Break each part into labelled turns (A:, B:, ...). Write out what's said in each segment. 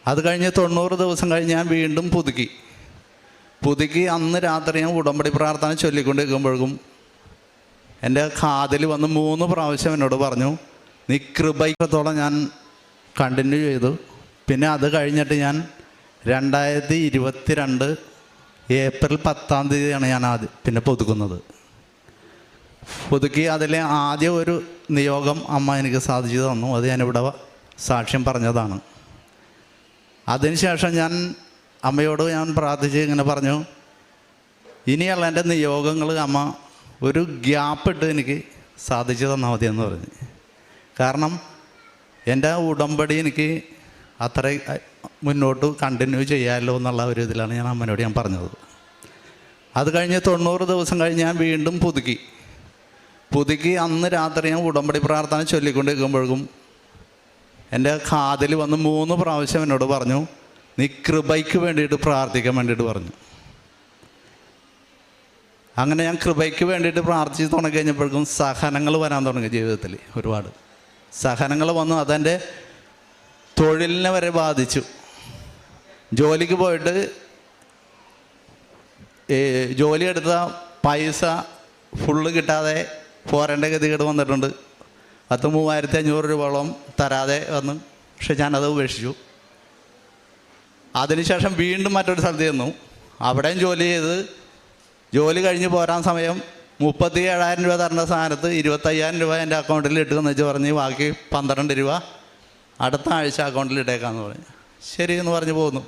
A: അത് കഴിഞ്ഞ് 90 ദിവസം കഴിഞ്ഞ് ഞാൻ വീണ്ടും പുതുക്കി അന്ന് രാത്രി ഞാൻ ഉടമ്പടി പ്രാർത്ഥന ചൊല്ലിക്കൊണ്ടിരിക്കുമ്പോഴേക്കും എൻ്റെ കാതിൽ വന്ന് 3 പ്രാവശ്യം എന്നോട് പറഞ്ഞു, നീ കൃപയ്ക്കത്തോളം ഞാൻ കണ്ടിന്യൂ ചെയ്തു. പിന്നെ അത് കഴിഞ്ഞിട്ട് ഞാൻ 2022 ഏപ്രിൽ 10-ാം തീയതിയാണ് ഞാൻ പിന്നെ പുതുക്കി അതിലെ ആദ്യം ഒരു നിയോഗം അമ്മ എനിക്ക് സാധിച്ചു തന്നു. അത് ഞാനിവിടെ സാക്ഷ്യം പറഞ്ഞതാണ്. അതിനുശേഷം ഞാൻ അമ്മയോട് പ്രാർത്ഥിച്ച് ഇങ്ങനെ പറഞ്ഞു, ഇനിയുള്ള എൻ്റെ നിയോഗങ്ങൾ അമ്മ ഒരു ഗ്യാപ്പിട്ട് എനിക്ക് സാധിച്ചു തന്നാൽ മതിയെന്ന് പറഞ്ഞു. കാരണം എൻ്റെ ഉടമ്പടി എനിക്ക് അത്ര മുന്നോട്ട് കണ്ടിന്യൂ ചെയ്യാമല്ലോ എന്നുള്ള ഒരു ഇതിലാണ് ഞാൻ അമ്മയോട് പറഞ്ഞത്. അത് കഴിഞ്ഞ് 90 ദിവസം കഴിഞ്ഞ് ഞാൻ വീണ്ടും പുതുക്കി അന്ന് രാത്രി ഞാൻ ഉടമ്പടി പ്രാർത്ഥന ചൊല്ലിക്കൊണ്ടിരിക്കുമ്പോഴേക്കും എൻ്റെ കാതിൽ വന്ന് 3 പ്രാവശ്യം എന്നോട് പറഞ്ഞു, നീ കൃപയ്ക്ക് വേണ്ടിയിട്ട് പ്രാർത്ഥിക്കാൻ വേണ്ടിയിട്ട് പറഞ്ഞു. അങ്ങനെ ഞാൻ കൃപയ്ക്ക് വേണ്ടിയിട്ട് പ്രാർത്ഥിച്ച് തുടങ്ങി കഴിഞ്ഞപ്പോഴേക്കും സഹനങ്ങൾ വരാൻ തുടങ്ങി. ജീവിതത്തിൽ ഒരുപാട് സഹനങ്ങൾ വന്നു. അതെൻ്റെ തൊഴിലിനെ വരെ ബാധിച്ചു. ജോലിക്ക് പോയിട്ട് ജോലി എടുത്ത പൈസ ഫുള്ള് കിട്ടാതെ പോരേണ്ട ഗതികേട് വന്നിട്ടുണ്ട്. 3,500 രൂപയോളം തരാതെ വന്നു. പക്ഷെ ഞാനത് ഉപേക്ഷിച്ചു. അതിനുശേഷം വീണ്ടും മറ്റൊരു സ്ഥലത്ത് ചെന്നു. അവിടെയും ജോലി ചെയ്ത് ജോലി കഴിഞ്ഞ് പോരാൻ സമയം 37,000 രൂപ തരേണ്ട സ്ഥാനത്ത് 25,000 രൂപ എൻ്റെ അക്കൗണ്ടിൽ ഇട്ടുമെന്ന് വെച്ച് പറഞ്ഞ് ബാക്കി 12 രൂപ അടുത്ത ആഴ്ച അക്കൗണ്ടിൽ ഇട്ടേക്കാമെന്ന് പറഞ്ഞു. ശരിയെന്ന് പറഞ്ഞ് പോന്നു.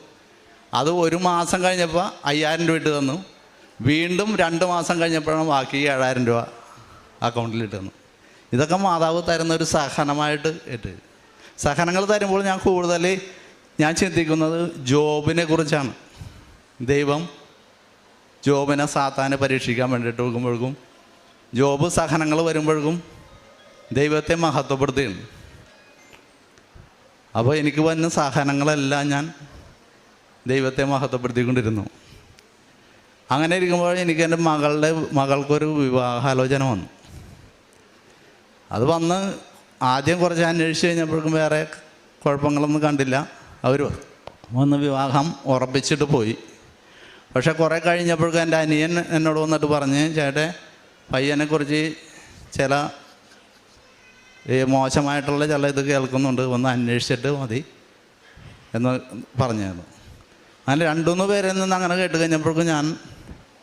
A: അത് 1 മാസം കഴിഞ്ഞപ്പോൾ 5,000 രൂപ ഇട്ട് തന്നു. വീണ്ടും 2 മാസം കഴിഞ്ഞപ്പോഴാണ് ബാക്കി 7,000 രൂപ അക്കൗണ്ടിൽ ഇട്ട് തന്നു. ഇതൊക്കെ മാതാവ് തരുന്നൊരു സഹനമായിട്ട് ഇട്ട്. സഹനങ്ങൾ തരുമ്പോൾ ഞാൻ കൂടുതൽ ചിന്തിക്കുന്നത് ജോബിനെ കുറിച്ചാണ്. ദൈവം ജോബിനെ സാത്താനെ പരീക്ഷിക്കാൻ വേണ്ടിയിട്ട് നോക്കുമ്പോഴേക്കും ജോബ് സഹനങ്ങൾ വരുമ്പോഴേക്കും ദൈവത്തെ മഹത്വപ്പെടുത്തുകയാണ്. അപ്പോൾ എനിക്ക് വന്ന സഹനങ്ങളെല്ലാം ഞാൻ ദൈവത്തെ മഹത്വപ്പെടുത്തിക്കൊണ്ടിരുന്നു. അങ്ങനെ ഇരിക്കുമ്പോൾ എനിക്ക് എൻ്റെ മകൾക്കൊരു വിവാഹാലോചന വന്നു. അത് വന്ന് ആദ്യം കുറച്ച് അന്വേഷിച്ച് കഴിഞ്ഞപ്പോഴേക്കും വേറെ കുഴപ്പങ്ങളൊന്നും കണ്ടില്ല. അവർ വന്ന് വിവാഹം ഉറപ്പിച്ചിട്ട് പോയി. പക്ഷെ കുറേ കഴിഞ്ഞപ്പോഴേക്കും എൻ്റെ അനിയൻ എന്നോട് വന്നിട്ട് പറഞ്ഞ്, ചേട്ടൻ പയ്യനെക്കുറിച്ച് ചില മോശമായിട്ടുള്ള ചില ഇത് കേൾക്കുന്നുണ്ട്, ഒന്ന് അന്വേഷിച്ചിട്ട് മതി എന്ന് പറഞ്ഞായിരുന്നു. അങ്ങനെ 2-3 പേരിൽ നിന്ന് അങ്ങനെ കേട്ട് കഴിഞ്ഞപ്പോഴേക്കും ഞാൻ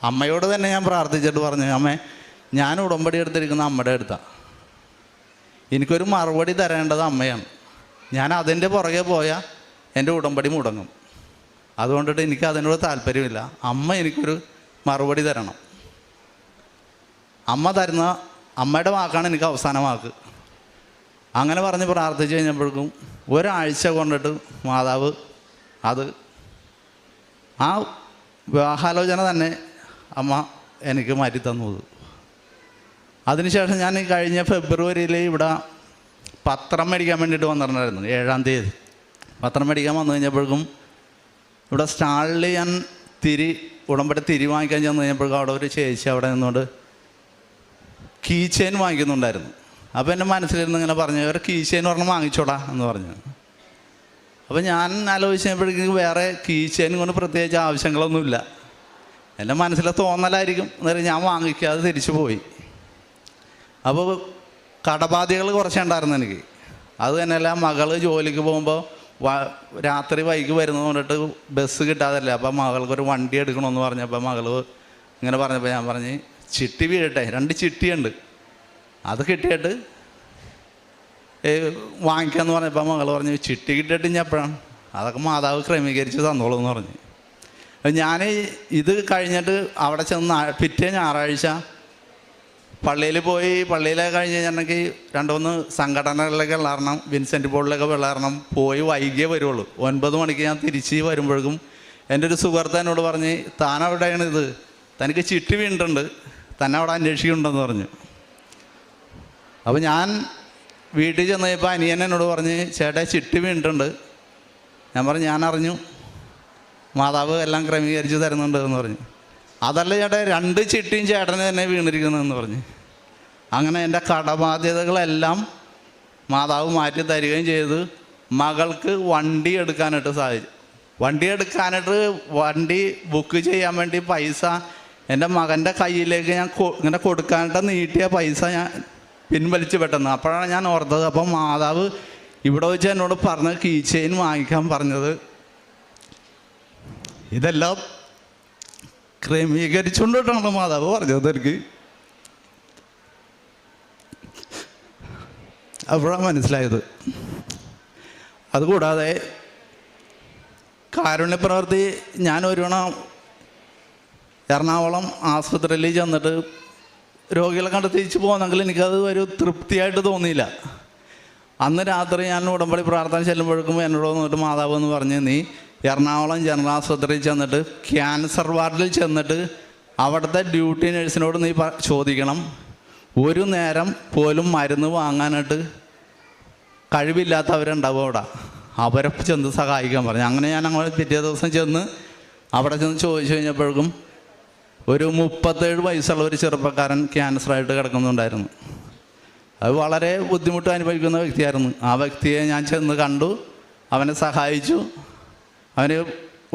A: അമ്മയോട് തന്നെ പ്രാർത്ഥിച്ചിട്ട് പറഞ്ഞു, അമ്മേ, ഞാൻ ഉടമ്പടി എടുത്തിരിക്കുന്ന അമ്മയുടെ അടുത്താണ്. എനിക്കൊരു മറുപടി തരേണ്ടത് അമ്മയാണ്. ഞാൻ അതിൻ്റെ പുറകെ പോയാൽ എൻ്റെ ഉടമ്പടി മുടങ്ങും. അതുകൊണ്ടിട്ട് എനിക്ക് അതിനോട് താല്പര്യമില്ല. അമ്മ എനിക്കൊരു മറുപടി തരണം. അമ്മയുടെ വാക്കാണ് എനിക്ക് അവസാന വാക്ക്. അങ്ങനെ പറഞ്ഞ് പ്രാർത്ഥിച്ച് കഴിഞ്ഞപ്പോഴേക്കും ഒരാഴ്ച കൊണ്ടിട്ട് മാതാവ് ആ വിവാഹാലോചന തന്നെ അമ്മ എനിക്ക് മാറ്റി തന്നത്. അതിനുശേഷം ഞാൻ കഴിഞ്ഞ ഫെബ്രുവരിയിൽ ഇവിടെ പത്രം മേടിക്കാൻ വേണ്ടിയിട്ട് വന്നിട്ടുണ്ടായിരുന്നു. 7-ാം തീയതി പത്രം മേടിക്കാൻ വന്നു കഴിഞ്ഞപ്പോഴേക്കും ഇവിടെ സ്റ്റാളിൽ ഞാൻ ഉടമ്പടി തിരി വാങ്ങിക്കാൻ ചെന്ന് കഴിഞ്ഞപ്പോഴേക്കും അവിടെ ഒരു ചേച്ചി അവിടെ നിന്നുകൊണ്ട് കീ ചെയിൻ വാങ്ങിക്കുന്നുണ്ടായിരുന്നു. അപ്പോൾ എൻ്റെ മനസ്സിലിരുന്ന് ഇങ്ങനെ പറഞ്ഞു, ഒരു കീ ചെയിൻ പറഞ്ഞ് വാങ്ങിച്ചോടാ എന്ന് പറഞ്ഞു. അപ്പോൾ ഞാൻ ആലോചിച്ചപ്പോഴേക്കും വേറെ കീ ചെയിൻ കൊണ്ട് പ്രത്യേകിച്ച് ആവശ്യങ്ങളൊന്നുമില്ല. എൻ്റെ മനസ്സിലെ തോന്നലായിരിക്കും. അന്നേരം ഞാൻ വാങ്ങിക്കാതെ തിരിച്ചു പോയി. അപ്പോൾ കടബാധ്യതകൾ കുറച്ചുണ്ടായിരുന്നു എനിക്ക്. അത് തന്നെയല്ല, മകൾ ജോലിക്ക് പോകുമ്പോൾ രാത്രി വൈകി വരുന്നത് കൊണ്ടിട്ട് ബസ് കിട്ടാതല്ലേ. അപ്പോൾ മകൾക്കൊരു വണ്ടി എടുക്കണമെന്ന് പറഞ്ഞപ്പോൾ മകൾ ഇങ്ങനെ പറഞ്ഞപ്പോൾ ഞാൻ പറഞ്ഞ്, ചിട്ടി വീഴട്ടെ, 2 ചിട്ടിയുണ്ട്, അത് കിട്ടിയിട്ട് വാങ്ങിക്കാമെന്ന് പറഞ്ഞപ്പോൾ മകൾ പറഞ്ഞു, ചിട്ടി കിട്ടിയിട്ട് ഇനി എപ്പോഴാണ്, അതൊക്കെ മാതാവ് ക്രമീകരിച്ച് തന്നോളൂ എന്ന് പറഞ്ഞു. ഞാൻ ഇത് കഴിഞ്ഞിട്ട് അവിടെ ചെന്ന് പിറ്റേ ഞായറാഴ്ച പള്ളിയിൽ പോയി. പള്ളിയിലൊക്കെ കഴിഞ്ഞ് കഴിഞ്ഞിട്ടുണ്ടെങ്കിൽ 2-3 സംഘടനകളിലൊക്കെ വെള്ളാറണം, വിൻസെൻ്റ് പോളിലൊക്കെ വെള്ളാറണം പോയി വൈകിയേ വരുള്ളൂ. 9 മണിക്ക് ഞാൻ തിരിച്ച് വരുമ്പോഴേക്കും എൻ്റെ ഒരു സുഹൃത്ത് എന്നോട് പറഞ്ഞ്, താനവിടെയാണ് ഇത്, തനിക്ക് ചിട്ടി വീണിട്ടുണ്ട്, തന്നെ അവിടെ അന്വേഷിക്കുന്നുണ്ടെന്ന് പറഞ്ഞു. അപ്പോൾ ഞാൻ വീട്ടിൽ ചെന്ന് കഴിഞ്ഞപ്പോൾ അനിയൻ എന്നോട് പറഞ്ഞ്, ചേട്ടാ ചിട്ടി വീണിട്ടുണ്ട്. ഞാൻ പറഞ്ഞു, ഞാൻ അറിഞ്ഞു, മാതാവ് എല്ലാം ക്രമീകരിച്ച് തരുന്നുണ്ട് എന്ന് പറഞ്ഞു. അതല്ല ചേട്ടാ, 2 ചിട്ടിയും ചേട്ടന് തന്നെ വീണിരിക്കുന്നതെന്ന് പറഞ്ഞു. അങ്ങനെ എൻ്റെ കടബാധ്യതകളെല്ലാം മാതാവ് മാറ്റി തരികയും ചെയ്ത് മകൾക്ക് വണ്ടി എടുക്കാനായിട്ട് സാധിച്ചു. വണ്ടി ബുക്ക് ചെയ്യാൻ വേണ്ടി പൈസ എൻ്റെ മകൻ്റെ കയ്യിലേക്ക് ഞാൻ ഇങ്ങനെ കൊടുക്കാനായിട്ട് നീട്ടിയ പൈസ ഞാൻ പിൻവലിച്ച് പെട്ടെന്ന്. അപ്പോഴാണ് ഞാൻ ഓർത്തത്, അപ്പം മാതാവ് ഇവിടെ വെച്ച് എന്നോട് പറഞ്ഞ കീ ചെയിൻ വാങ്ങിക്കാൻ പറഞ്ഞത് ഇതെല്ലാം ക്രമീകരിച്ചുകൊണ്ടിട്ടാണ് മാതാവ് പറഞ്ഞത് എനിക്ക്. അപ്പോഴാണ് മനസ്സിലായത്. അതുകൂടാതെ കാരുണ്യപ്രവൃത്തി ഞാൻ ഒരുവണം എറണാകുളം ആശുപത്രിയിൽ ചെന്നിട്ട് രോഗികളെ കണ്ട് തിരിച്ചു പോകുന്നെങ്കിൽ എനിക്കത് ഒരു തൃപ്തിയായിട്ട് തോന്നിയില്ല. അന്ന് രാത്രി ഞാൻ ഉടമ്പടി പ്രാർത്ഥന ചെല്ലുമ്പോഴേക്കും എന്നോട് വന്നിട്ട് മാതാവ് എന്ന് പറഞ്ഞ്, നീ എറണാകുളം ജനറൽ ആശുപത്രിയിൽ ചെന്നിട്ട് ക്യാൻസർ വാർഡിൽ ചെന്നിട്ട് അവിടുത്തെ ഡ്യൂട്ടി നഴ്സിനോട് നീ ചോദിക്കണം, ഒരു നേരം പോലും മരുന്ന് വാങ്ങാനായിട്ട് കഴിവില്ലാത്തവരുണ്ടാവും അവിടെ, അവരെ ചെന്ന് സഹായിക്കാൻ പറഞ്ഞു. അങ്ങനെ ഞാൻ അങ്ങനെ പിറ്റേ ദിവസം ചെന്ന് അവിടെ ചെന്ന് ചോദിച്ചു കഴിഞ്ഞപ്പോഴേക്കും ഒരു 37 വയസ്സുള്ള ഒരു ചെറുപ്പക്കാരൻ ക്യാൻസറായിട്ട് കിടക്കുന്നുണ്ടായിരുന്നു. അത് വളരെ ബുദ്ധിമുട്ട് അനുഭവിക്കുന്ന വ്യക്തിയായിരുന്നു. ആ വ്യക്തിയെ ഞാൻ ചെന്ന് കണ്ടു, അവനെ സഹായിച്ചു. അവന്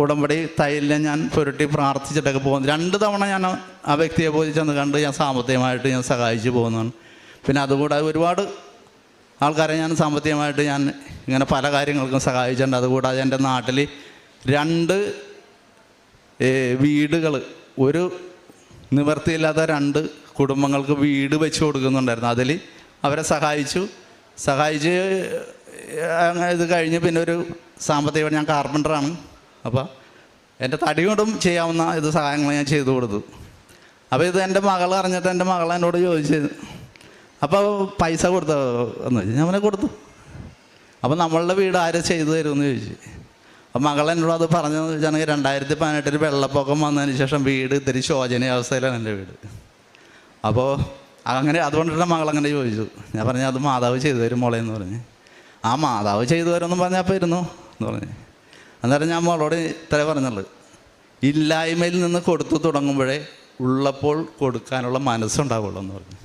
A: ഉടമ്പടി തൈലിനെ ഞാൻ പുരട്ടി പ്രാർത്ഥിച്ചിട്ടൊക്കെ പോകുന്നു. 2 തവണ ഞാൻ ആ വ്യക്തിയെ പോയി ചെന്ന് കണ്ട് ഞാൻ സാമ്പത്തികമായിട്ട് ഞാൻ സഹായിച്ചു പോകുന്നതാണ്. പിന്നെ അതുകൂടാതെ ഒരുപാട് ആൾക്കാരെ ഞാൻ സാമ്പത്തികമായിട്ട് ഞാൻ ഇങ്ങനെ പല കാര്യങ്ങൾക്കും സഹായിച്ചിട്ടുണ്ട്. അതുകൂടാതെ എൻ്റെ നാട്ടിൽ 2 വീടുകൾ, ഒരു നിവൃത്തിയില്ലാത്ത 2 കുടുംബങ്ങൾക്ക് വീട് വെച്ച് കൊടുക്കുന്നുണ്ടായിരുന്നു. അതിൽ അവരെ സഹായിച്ച് ഇത് കഴിഞ്ഞ് പിന്നെ ഒരു സാമ്പത്തികമായിട്ട് ഞാൻ കാർപ്പൻ്ററാണ്. അപ്പോൾ എൻ്റെ തടി കൊണ്ടും ചെയ്യാവുന്ന ഇത് സഹായങ്ങൾ ഞാൻ ചെയ്തു കൊടുത്തു. അപ്പോൾ ഇത് എൻ്റെ മകൾ അറിഞ്ഞിട്ട് എൻ്റെ മകൾ എന്നോട് ചോദിച്ചത്, അപ്പോൾ പൈസ കൊടുത്തോ എന്ന് ചോദിച്ചു. ഞാൻ അവനെ കൊടുത്തു. അപ്പോൾ നമ്മളുടെ വീട് ആര് ചെയ്തു തരുമെന്ന് ചോദിച്ചു. അപ്പം മകൾ എന്നോട് അത് പറഞ്ഞതെന്ന് വെച്ചാണെങ്കിൽ 2018 വെള്ളപ്പൊക്കം വന്നതിന് ശേഷം വീട് ഇത്തിരി ശോചനീയ അവസ്ഥയിലാണ് എൻ്റെ വീട്. അപ്പോൾ അങ്ങനെ അതുകൊണ്ടിട്ട് മകളങ്ങനെ ചോദിച്ചു. ഞാൻ പറഞ്ഞു, അത് മാതാവ് ചെയ്തു തരും മോളെ എന്ന് പറഞ്ഞ്. ആ മാതാവ് ചെയ്തു തരുമെന്ന് പറഞ്ഞാൽ അപ്പോൾ ഇരുന്നു എന്ന് പറഞ്ഞ്. അന്നേരം ഞാൻ മോളോട് ഇത്ര പറഞ്ഞുള്ളൂ, ഇല്ലായ്മയിൽ നിന്ന് കൊടുത്തു തുടങ്ങുമ്പോഴേ ഉള്ളപ്പോൾ കൊടുക്കാനുള്ള മനസ്സുണ്ടാവുള്ളൂ എന്ന് പറഞ്ഞു.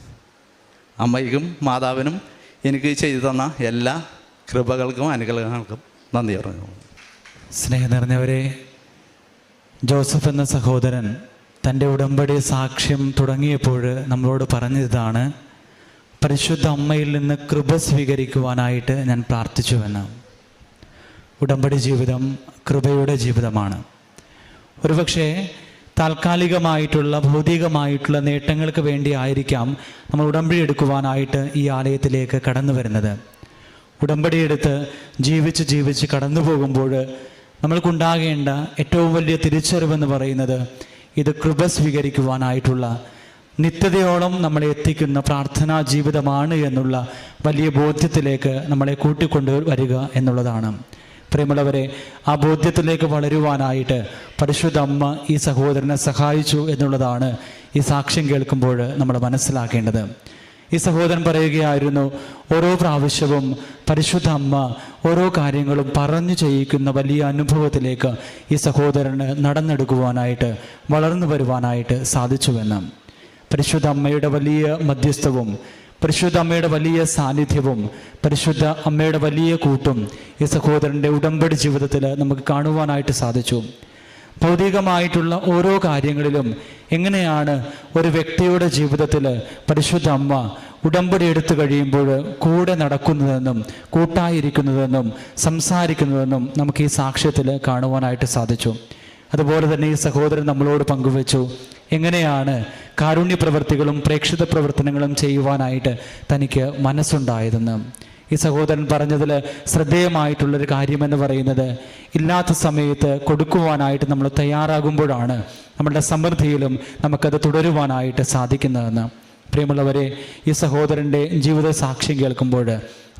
A: അമ്മയ്ക്കും മാതാവിനും എനിക്ക് ചെയ്തു തന്ന എല്ലാ കൃപകൾക്കും അനുഗ്രഹങ്ങൾക്കും നന്ദി പറഞ്ഞു.
B: സ്നേഹം നിറഞ്ഞവരെ, ജോസഫ് എന്ന സഹോദരൻ തൻ്റെ ഉടമ്പടി സാക്ഷ്യം തുടങ്ങിയപ്പോൾ നമ്മളോട് പറഞ്ഞതാണ്, പരിശുദ്ധ അമ്മയിൽ നിന്ന് കൃപ സ്വീകരിക്കുവാനായിട്ട് ഞാൻ പ്രാർത്ഥിച്ചുവെന്ന്. ഉടമ്പടി ജീവിതം കൃപയുടെ ജീവിതമാണ്. ഒരുപക്ഷെ താൽക്കാലികമായിട്ടുള്ള ഭൗതികമായിട്ടുള്ള നേട്ടങ്ങൾക്ക് വേണ്ടി ആയിരിക്കാം നമ്മൾ ഉടമ്പടി എടുക്കുവാനായിട്ട് ഈ ആലയത്തിലേക്ക് കടന്നു വരുന്നത്. ഉടമ്പടി എടുത്ത് ജീവിച്ച് കടന്നു പോകുമ്പോൾ നമ്മൾക്കുണ്ടാകേണ്ട ഏറ്റവും വലിയ തിരിച്ചറിവെന്ന് പറയുന്നത് ഇത് കൃപ സ്വീകരിക്കുവാനായിട്ടുള്ള നിത്യതയോളം നമ്മളെ എത്തിക്കുന്ന പ്രാർത്ഥനാ ജീവിതമാണ് എന്നുള്ള വലിയ ബോധ്യത്തിലേക്ക് നമ്മളെ കൂട്ടിക്കൊണ്ട് വരിക എന്നുള്ളതാണ്. പ്രിയമുള്ളവരെ, ആ ബോധ്യത്തിലേക്ക് വളരുവാനായിട്ട് പരിശുദ്ധ അമ്മ ഈ സഹോദരനെ സഹായിച്ചു എന്നുള്ളതാണ് ഈ സാക്ഷ്യം കേൾക്കുമ്പോൾ നമ്മൾ മനസ്സിലാക്കേണ്ടത്. ഈ സഹോദരൻ പറയുകയായിരുന്നു, ഓരോ പ്രാവശ്യവും പരിശുദ്ധ അമ്മ ഓരോ കാര്യങ്ങളും പറഞ്ഞു ചെയ്യിക്കുന്ന വലിയ അനുഭവത്തിലേക്ക് ഈ സഹോദരന് നടന്നെടുക്കുവാനായിട്ട് വളർന്നു വരുവാനായിട്ട് സാധിച്ചുവെന്ന്. പരിശുദ്ധ അമ്മയുടെ വലിയ മധ്യസ്ഥവും പരിശുദ്ധ അമ്മയുടെ വലിയ സാന്നിധ്യവും പരിശുദ്ധ അമ്മയുടെ വലിയ കൂട്ടും ഈ സഹോദരൻ്റെ ഉടമ്പടി ജീവിതത്തിൽ നമുക്ക് കാണുവാനായിട്ട് സാധിച്ചു. ഭൗതികമായിട്ടുള്ള ഓരോ കാര്യങ്ങളിലും എങ്ങനെയാണ് ഒരു വ്യക്തിയുടെ ജീവിതത്തിൽ പരിശുദ്ധ അമ്മ ഉടമ്പടി എടുത്തു കഴിയുമ്പോൾ കൂടെ നടക്കുന്നതെന്നും കൂട്ടായിരിക്കുന്നതെന്നും സംസാരിക്കുന്നതെന്നും നമുക്ക് ഈ സാക്ഷ്യത്തിൽ കാണുവാനായിട്ട് സാധിച്ചു. അതുപോലെ തന്നെ ഈ സഹോദരൻ നമ്മളോട് പങ്കുവച്ചു എങ്ങനെയാണ് കാരുണ്യ പ്രവർത്തികളും പ്രേക്ഷിത പ്രവർത്തനങ്ങളും ചെയ്യുവാനായിട്ട് തനിക്ക് മനസ്സുണ്ടായതെന്ന്. ഈ സഹോദരൻ പറഞ്ഞതിൽ ശ്രദ്ധേയമായിട്ടുള്ളൊരു കാര്യമെന്ന് പറയുന്നത്, ഇല്ലാത്ത സമയത്ത് കൊടുക്കുവാനായിട്ട് നമ്മൾ തയ്യാറാകുമ്പോഴാണ് നമ്മളുടെ സമൃദ്ധിയിലും നമുക്കത് തുടരുവാനായിട്ട് സാധിക്കുന്നതെന്ന്. പ്രിയമുള്ളവരെ, ഈ സഹോദരൻ്റെ ജീവിത സാക്ഷ്യം കേൾക്കുമ്പോൾ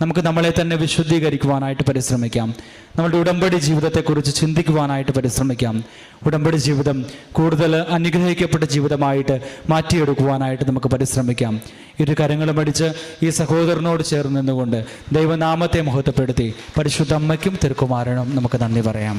B: നമുക്ക് നമ്മളെ തന്നെ വിശുദ്ധീകരിക്കുവാനായിട്ട് പരിശ്രമിക്കാം. നമ്മളുടെ ഉടമ്പടി ജീവിതത്തെക്കുറിച്ച് ചിന്തിക്കുവാനായിട്ട് പരിശ്രമിക്കാം. ഉടമ്പടി ജീവിതം കൂടുതൽ അനുഗ്രഹിക്കപ്പെട്ട ജീവിതമായിട്ട് മാറ്റിയെടുക്കുവാനായിട്ട് നമുക്ക് പരിശ്രമിക്കാം. ഇരു കരങ്ങളും അടിച്ച് ഈ സഹോദരനോട് ചേർന്ന് നിന്നുകൊണ്ട് ദൈവനാമത്തെ മഹത്വപ്പെടുത്തി പരിശുദ്ധ അമ്മയ്ക്കും തിരുക്കുമാരനും നമുക്ക് നന്ദി പറയാം.